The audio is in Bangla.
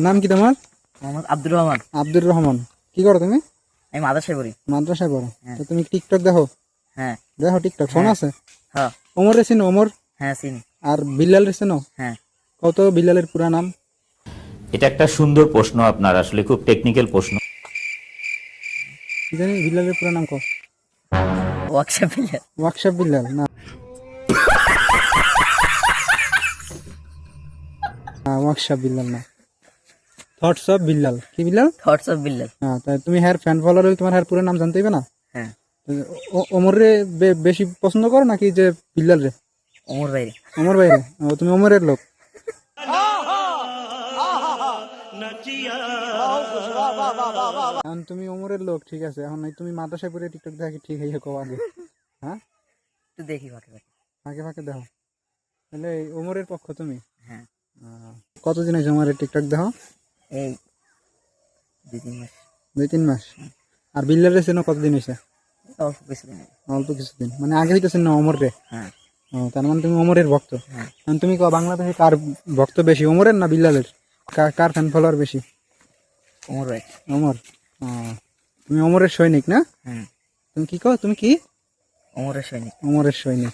নাম কি তোমার? মোহাম্মদ আব্দুর রহমান। আব্দুর রহমান। কি করো তুমি? আমি মাদ্রাসায় পড়ি। মাদ্রাসায় পড়ো? হ্যাঁ। তো তুমি টিকটক দেখো? হ্যাঁ। দেখো টিকটক, ফোন হ্যাঁ। আছে? হ্যাঁ। ওমর রে চিনো? ওমর হ্যাঁ চিনি। আর বিল্লাল রে চিনো? হ্যাঁ। কত বিল্লালের পুরা নাম? এটা একটা সুন্দর প্রশ্ন, আপনার আসলে খুব টেকনিক্যাল প্রশ্ন। কি জানি বিল্লালের পুরা নাম কও? ওয়ার্কশপ বিল্লাল। ওয়ার্কশপ বিল্লাল না, ওয়ার্কশপ বিল্লাল না, থটস অফ বিল্লাল। কি বিল্লাল? Thoughts of Billal. হ্যাঁ, তাই তুমি হ্যার ফ্যান ফলোয়ার হলে তোমার হ্যার পুরো নাম জানতে হবে না? হ্যাঁ। ওমর রে বেশি পছন্দ করো নাকি যে বিল্লাল রে? ওমর ভাই। ওমর ভাই রে? তুমি ওমরের লোক। এখন তুমি ওমরের লোক, ঠিক আছে। এখন তুমি মাদ্রাসায় পড়ে টিকটক দেখি, ঠিক হয়ে কো আগে? হ্যাঁ, তো দেখি ফাঁকে ফাঁকে। ফাঁকে ফাঁকে দেখো, তাহলে এই ওমরের পক্ষ তুমি? হ্যাঁ। কতদিন হয়েছে ওমরের টিকটক দেখো? এই 2-3 মাস। 2-3 মাস। আর বিল্লালের চেনো কতদিন হয়েছে? অল্প কিছুদিন আগে। অল্প কিছুদিন, মানে আগে হইতেছেন না ওমর রে? হ্যাঁ। ও, তার মানে তুমি ওমরের ভক্ত। হ্যাঁ। এখন তুমি বাংলাদেশে কার ভক্ত বেশি, ওমরের না বিল্লালের? কার ফ্যান ফলোয়ার বেশি? ওমর ভাই। ওমর। তুমি ওমরের সৈনিক না? হ্যাঁ। তুমি কি কো? তুমি কি? ওমরের সৈনিক। ওমরের সৈনিক।